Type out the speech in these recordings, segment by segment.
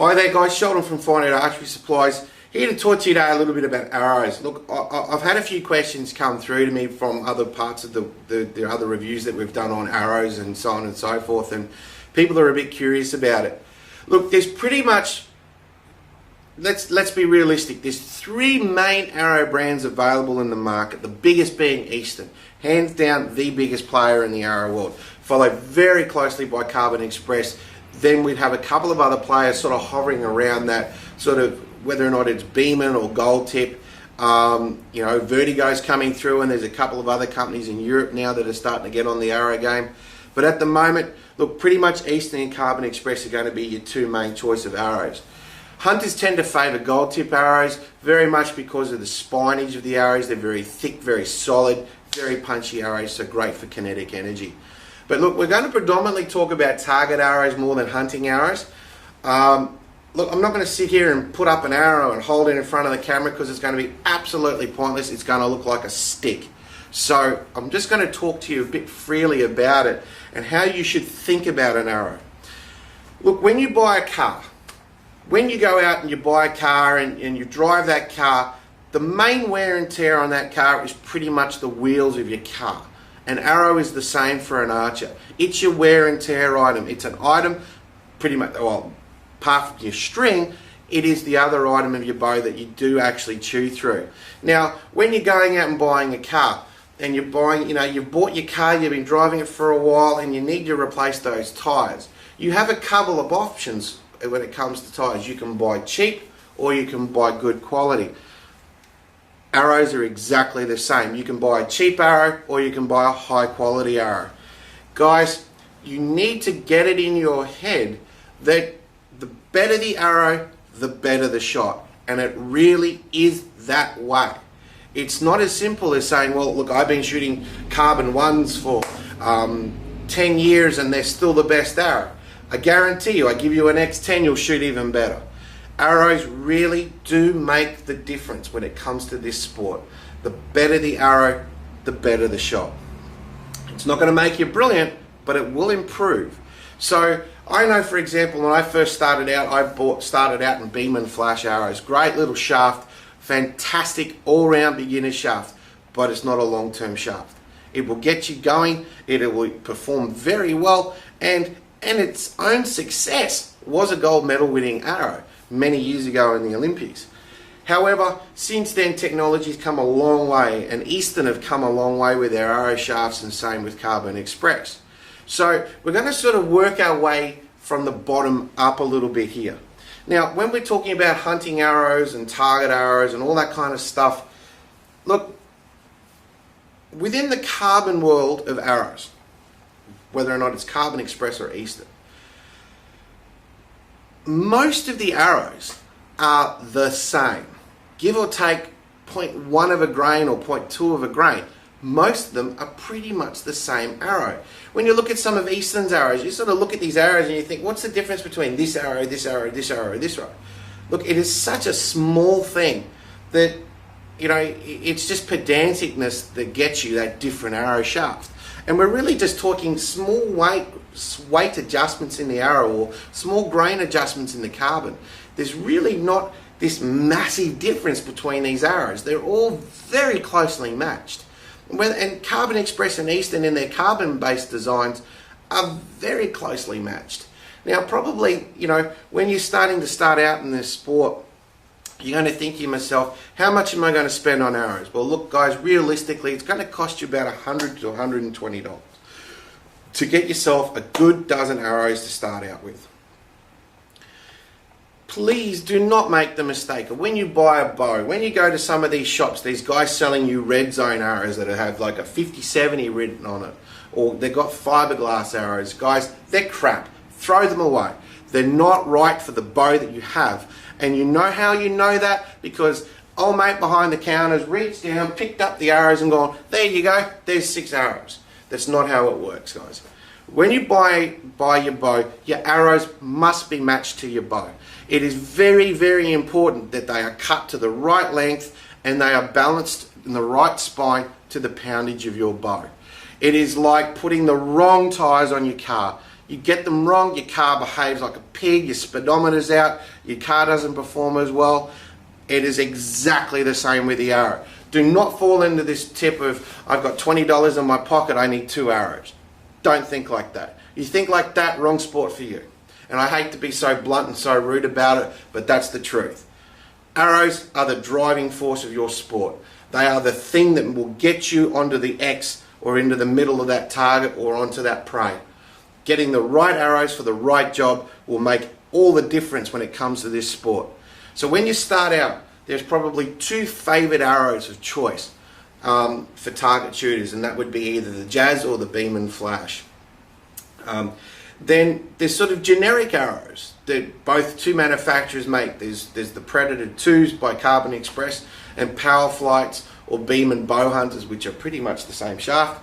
Hi there guys, Sheldon from Fine Art Archery Supplies, here to talk to you today a little bit about arrows. Look, I've had a few questions come through to me from other parts of the other reviews that we've done on arrows and so on and so forth, and people are a bit curious about it. Look, there's pretty much, let's be realistic, there's three main arrow brands available in the market, the biggest being Easton, hands down the biggest player in the arrow world, followed very closely by Carbon Express. Then we'd have a couple of other players sort of hovering around that, sort of whether or not it's Beeman or Gold Tip. You know, Vertigo's coming through, and there's a couple of other companies in Europe now that are starting to get on the arrow game. But at the moment, look, pretty much Easton and Carbon Express are going to be your two main choice of arrows. Hunters tend to favour Gold Tip arrows, very much because of the spinage of the arrows. They're very thick, very solid, very punchy arrows, so great for kinetic energy. But look, we're going to predominantly talk about target arrows more than hunting arrows. Look, I'm not going to sit here and put up an arrow and hold it in front of the camera because it's going to be absolutely pointless. It's going to look like a stick. So I'm just going to talk to you a bit freely about it and how you should think about an arrow. Look, when you buy a car, when you go out and you buy a car and you drive that car, the main wear and tear on that car is pretty much the wheels of your car. An arrow is the same for an archer. It's your wear and tear item. It's an item, pretty much, well, apart from your string, it is the other item of your bow that you do actually chew through. Now, when you're going out and buying a car, and you're buying, you know, you've bought your car, you've been driving it for a while, and you need to replace those tyres. You have a couple of options when it comes to tyres. You can buy cheap, or you can buy good quality. Arrows are exactly the same. You can buy a cheap arrow or you can buy a high quality arrow. Guys, you need to get it in your head that the better the arrow, the better the shot. And it really is that way. It's not as simple as saying, well, look, I've been shooting carbon ones for 10 years and they're still the best arrow. I guarantee you, I give you an X10, you'll shoot even better. Arrows really do make the difference when it comes to this sport. The better the arrow, the better the shot. It's not going to make you brilliant, but it will improve. So I know, for example, when I first started out, started out in Beeman flash arrows. Great little shaft, fantastic all-round beginner shaft, but it's not a long-term shaft. It will get you going, it will perform very well, and its own success was a gold medal winning arrow many years ago in the Olympics. However, since then technology's come a long way, and Easton have come a long way with their arrow shafts, and same with Carbon Express. So we're going to sort of work our way from the bottom up a little bit here. Now, when we're talking about hunting arrows and target arrows and all that kind of stuff, look, within the carbon world of arrows, whether or not it's Carbon Express or Easton, most of the arrows are the same. Give or take 0.1 of a grain or 0.2 of a grain. Most of them are pretty much the same arrow. When you look at some of Easton's arrows, you sort of look at these arrows and you think, what's the difference between this arrow, this arrow, this arrow, this arrow? Look, it is such a small thing that, you know, it's just pedanticness that gets you that different arrow shaft. And we're really just talking small weight adjustments in the arrow or small grain adjustments in the carbon. There's really not this massive difference between these arrows. They're all very closely matched. And Carbon Express and Easton in their carbon-based designs are very closely matched. Now, probably, you know, when you're starting to start out in this sport, you're going to think to yourself, how much am I going to spend on arrows? Well, look, guys, realistically, it's going to cost you about $100 to $120 to get yourself a good dozen arrows to start out with. Please do not make the mistake of when you buy a bow, when you go to some of these shops, these guys selling you red zone arrows that have like a 5070 written on it, or they've got fiberglass arrows. Guys, they're crap. Throw them away. They're not right for the bow that you have. And you know how you know that? Because old mate behind the counters reached down, picked up the arrows and gone, there you go, there's 6 arrows. That's not how it works, guys. When you buy your bow, your arrows must be matched to your bow. It is very, very important that they are cut to the right length and they are balanced in the right spine to the poundage of your bow. It is like putting the wrong tyres on your car. You get them wrong, your car behaves like a pig, your speedometer's out, your car doesn't perform as well, it is exactly the same with the arrow. Do not fall into this tip of, I've got $20 in my pocket, I need 2 arrows. Don't think like that. You think like that, wrong sport for you. And I hate to be so blunt and so rude about it, but that's the truth. Arrows are the driving force of your sport. They are the thing that will get you onto the X or into the middle of that target or onto that prey. Getting the right arrows for the right job will make all the difference when it comes to this sport. So when you start out, there's probably 2 favorite arrows of choice for target shooters, and that would be either the Jazz or the Beam & Flash. Then there's sort of generic arrows that both 2 manufacturers make. There's the Predator 2s by Carbon Express and Powerflights or Beam & Bow Hunters, which are pretty much the same shaft,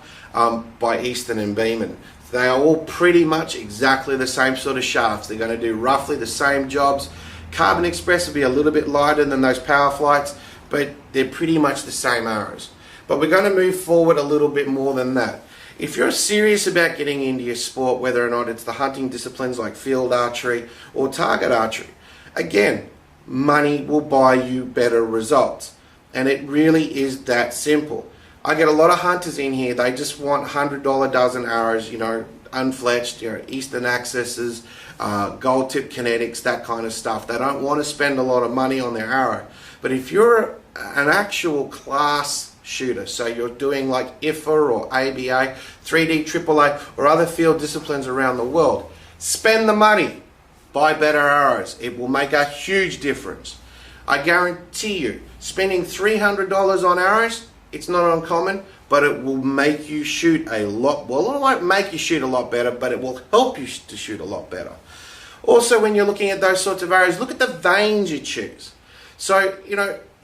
by Easton and Beeman. They are all pretty much exactly the same sort of shafts. They're going to do roughly the same jobs. Carbon Express will be a little bit lighter than those Powerflights, but they're pretty much the same arrows. But we're going to move forward a little bit more than that. If you're serious about getting into your sport, whether or not it's the hunting disciplines like field archery or target archery, again, money will buy you better results. And it really is that simple. I get a lot of hunters in here, they just want $100 dozen arrows, unfletched, Eastern Accesses, gold tip kinetics, that kind of stuff. They don't want to spend a lot of money on their arrow. But if you're an actual class shooter, so you're doing like IFA or ABA, 3D AAA, or other field disciplines around the world, spend the money, buy better arrows. It will make a huge difference. I guarantee you, spending $300 on arrows, it's not uncommon, but it will make you shoot a lot, well, it won't make you shoot a lot better, but it will help you to shoot a lot better. Also, when you're looking at those sorts of arrows, look at the vanes you choose. So,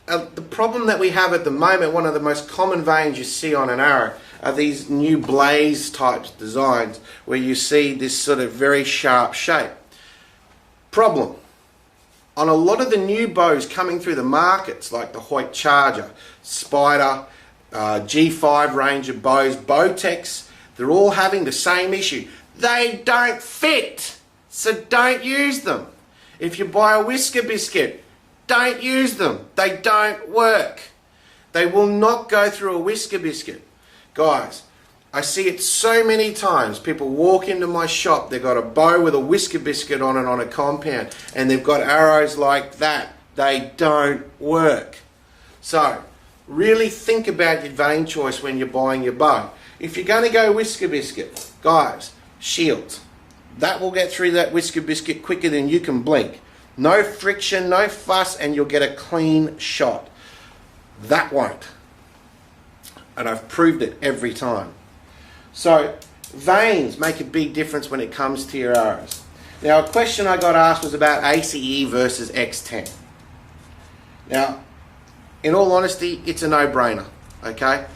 the problem that we have at the moment, one of the most common vanes you see on an arrow are these new blaze type designs where you see this sort of very sharp shape. Problem. On a lot of the new bows coming through the markets like the Hoyt Charger, Spider, G5 range of bows, Bowtech, they're all having the same issue. They don't fit, so don't use them. If you buy a Whisker Biscuit, don't use them. They don't work. They will not go through a Whisker Biscuit. Guys, I see it so many times. People walk into my shop, they've got a bow with a Whisker Biscuit on it on a compound, and they've got arrows like that. They don't work. So, really think about your vane choice when you're buying your bow. If you're going to go Whisker Biscuit, guys, shields. That will get through that Whisker Biscuit quicker than you can blink. No friction, no fuss, and you'll get a clean shot. That won't. And I've proved it every time. So, vanes make a big difference when it comes to your arrows. Now, a question I got asked was about ACE versus X10. Now, in all honesty, it's a no-brainer, okay?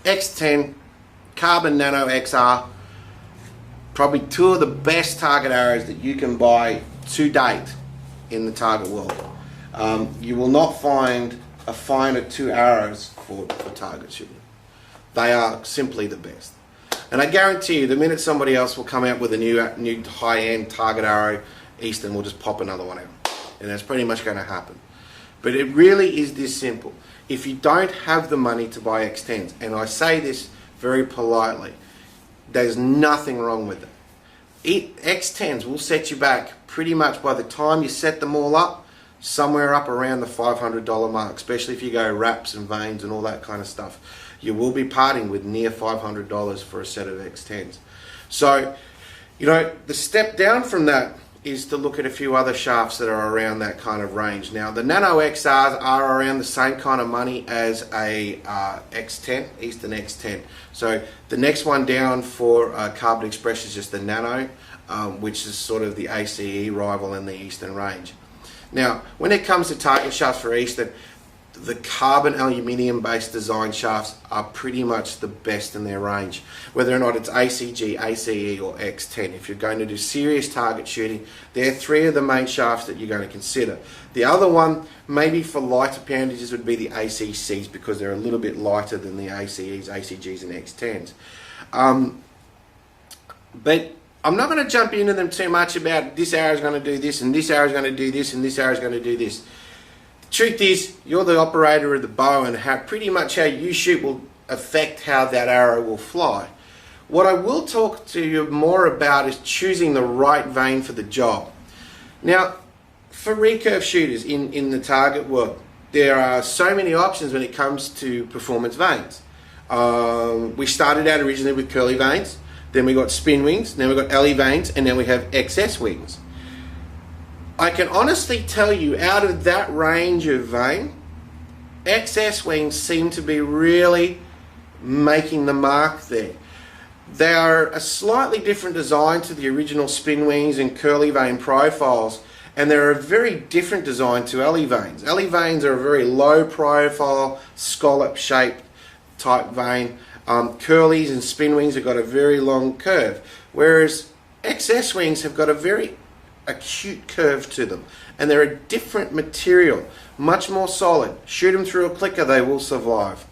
X10, Carbon Nano XR, probably 2 of the best target arrows that you can buy to date in the target world. You will not find a finer 2 arrows for target shooting. They are simply the best. And I guarantee you, the minute somebody else will come out with a new high-end target arrow, Easton will just pop another one out. And that's pretty much going to happen. But it really is this simple. If you don't have the money to buy X10s, and I say this very politely, there's nothing wrong with it. X10s will set you back pretty much by the time you set them all up, somewhere up around the $500 mark, especially if you go wraps and vanes and all that kind of stuff. You will be parting with near $500 for a set of X10s. So, the step down from that is to look at a few other shafts that are around that kind of range. Now, the Nano XRs are around the same kind of money as a X10, Eastern X10. So the next one down for Carbon Express is just the Nano, which is sort of the ACE rival in the Eastern range. Now, when it comes to target shafts for Eastern, the carbon aluminium based design shafts are pretty much the best in their range, whether or not it's ACG, ACE or X10. If you're going to do serious target shooting, they're 3 of the main shafts that you're going to consider. The other one, maybe for lighter poundages, would be the ACCs, because they're a little bit lighter than the ACEs, ACGs and X10s. But I'm not going to jump into them too much about this arrow is going to do this and this arrow is going to do this and this arrow is going to do this. The truth is, you're the operator of the bow, and pretty much how you shoot will affect how that arrow will fly. What I will talk to you more about is choosing the right vein for the job. Now, for recurve shooters in the target world, there are so many options when it comes to performance veins. We started out originally with curly veins, then we got spin wings, then we got LE veins, and then we have XS wings. I can honestly tell you, out of that range of vein, XS wings seem to be really making the mark there. They are a slightly different design to the original spin wings and curly vein profiles, and they're a very different design to LE veins. LE veins are a very low profile, scallop shaped type vein. Curlies and spin wings have got a very long curve, whereas XS wings have got a very acute curve to them, and they're a different material, much more solid. Shoot them through a clicker, they will survive.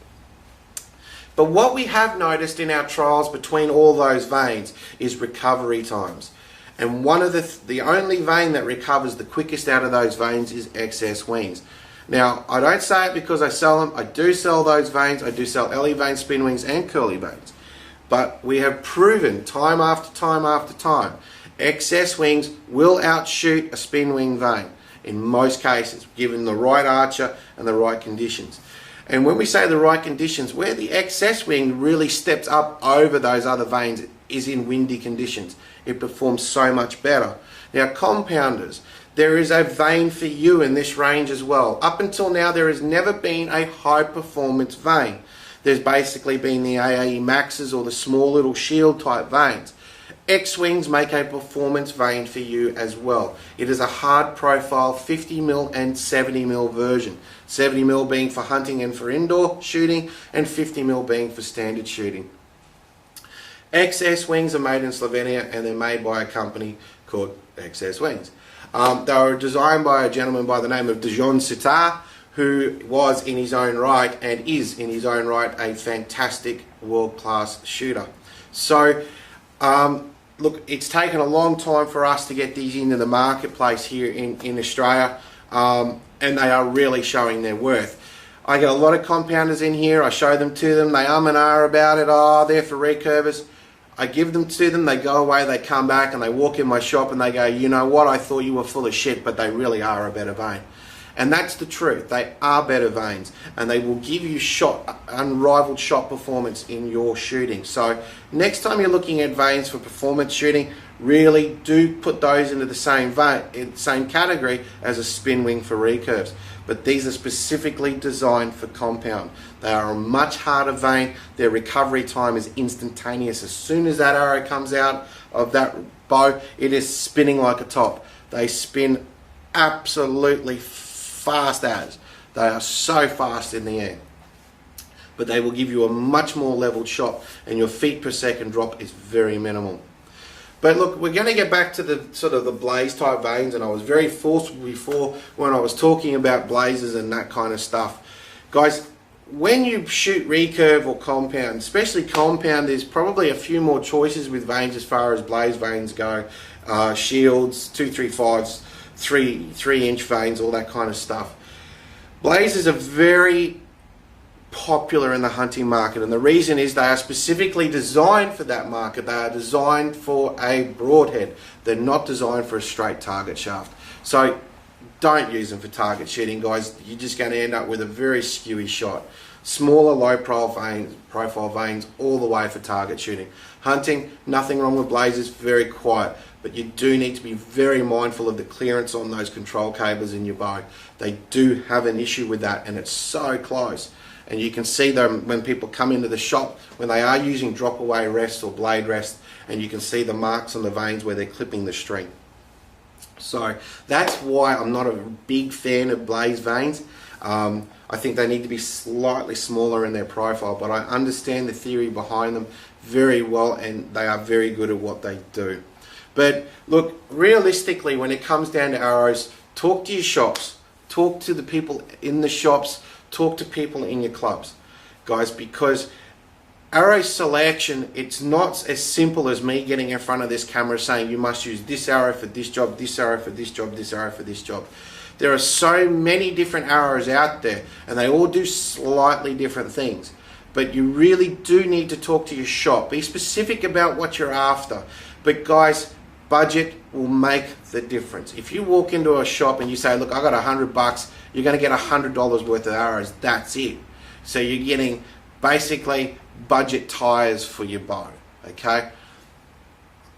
But what we have noticed in our trials between all those veins is recovery times. And one of the only vein that recovers the quickest out of those veins is XS wings. Now, I don't say it because I sell them. I do sell those veins. I do sell LE vein, spin wings, and curly veins. But we have proven time after time after time, XS wings will outshoot a spin wing vein in most cases, given the right archer and the right conditions. And when we say the right conditions, where the XS wing really steps up over those other veins is in windy conditions. It performs so much better. Now, compounders, there is a vein for you in this range as well. Up until now, there has never been a high performance vein. There's basically been the AAE Maxes or the small little shield type veins. X-Wings make a performance vein for you as well. It is a hard profile 50mm and 70mm version. 70mm being for hunting and for indoor shooting, and 50mm being for standard shooting. XS wings are made in Slovenia, and they're made by a company called XS Wings. They were designed by a gentleman by the name of Dejan Sitar, who was in his own right and is in his own right a fantastic world-class shooter. So look, it's taken a long time for us to get these into the marketplace here in Australia, and they are really showing their worth. I get a lot of compounders in here, I show them to them, they and ah about it, oh, they're for recurvers. I give them to them, they go away, they come back and they walk in my shop and they go, you know what, I thought you were full of shit, but they really are a better vein. And that's the truth. They are better veins, and they will give you unrivaled shot performance in your shooting. So next time you're looking at veins for performance shooting, really do put those into the same category as a spin wing for recurves. But these are specifically designed for compound. They are a much harder vein. Their recovery time is instantaneous. As soon as that arrow comes out of that bow, it is spinning like a top. They spin absolutely fast as. They are so fast in the air. But they will give you a much more leveled shot, and your feet per second drop is very minimal. But look, we're going to get back to the sort of the blaze type veins, and I was very forceful before when I was talking about blazes and that kind of stuff. Guys, when you shoot recurve or compound, especially compound, there's probably a few more choices with veins as far as blaze veins go. Shields, 235s, 3-inch veins, all that kind of stuff. Blazes are very popular in the hunting market, and the reason is they are specifically designed for that market. They are designed for a broadhead. They're not designed for a straight target shaft. So don't use them for target shooting, guys. You're just going to end up with a very skewy shot. Smaller, low profile veins all the way for target shooting. Hunting, nothing wrong with blazes, very quiet. But you do need to be very mindful of the clearance on those control cables in your bow. They do have an issue with that, and it's so close. And you can see them when people come into the shop, when they are using drop away rest or blade rest, and you can see the marks on the veins where they're clipping the string. So that's why I'm not a big fan of blaze veins. I think they need to be slightly smaller in their profile, but I understand the theory behind them very well, and they are very good at what they do. But look, realistically, when it comes down to arrows, talk to your shops, talk to the people in the shops, talk to people in your clubs, guys, because arrow selection, it's not as simple as me getting in front of this camera saying you must use this arrow for this job, this arrow for this job, this arrow for this job. There are so many different arrows out there and they all do slightly different things. But you really do need to talk to your shop. Be specific about what you're after. But guys, budget will make the difference. If you walk into a shop and you say, look, I got $100, you're going to get $100 worth of arrows. That's it. So you're getting basically budget tires for your bow. Okay?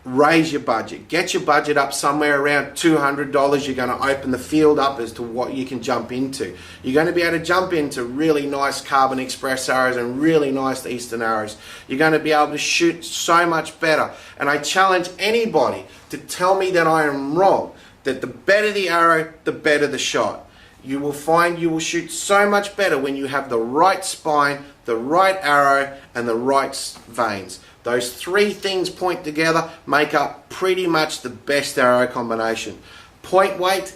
Raise your budget. Get your budget up somewhere around $200. You're going to open the field up as to what you can jump into. You're going to be able to jump into really nice Carbon Express arrows and really nice Eastern arrows. You're going to be able to shoot so much better. And I challenge anybody to tell me that I am wrong. That the better the arrow, the better the shot. You will find you will shoot so much better when you have the right spine, the right arrow, and the right veins. Those three things point together, make up pretty much the best arrow combination. Point weight,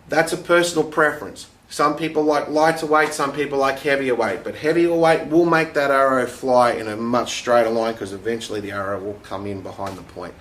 that's a personal preference. Some people like lighter weight, some people like heavier weight, but heavier weight will make that arrow fly in a much straighter line because eventually the arrow will come in behind the point.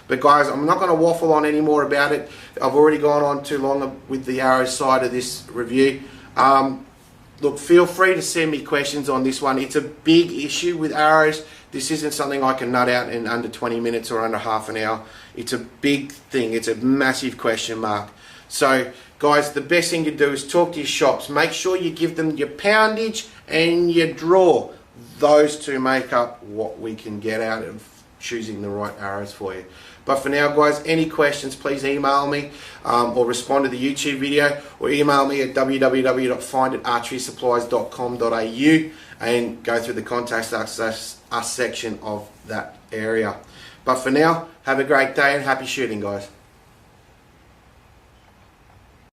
But guys, I'm not going to waffle on any more about it. I've already gone on too long with the arrow side of this review. Look, feel free to send me questions on this one. It's a big issue with arrows. This isn't something I can nut out in under 20 minutes or under half an hour. It's a big thing. It's a massive question mark. So, guys, the best thing to do is talk to your shops. Make sure you give them your poundage and your draw. Those two make up what we can get out of choosing the right arrows for you. But for now, guys, any questions, please email me or respond to the YouTube video or email me at www.findarcherysupplies.com.au and go through the contact us section of that area. But for now, have a great day and happy shooting, guys.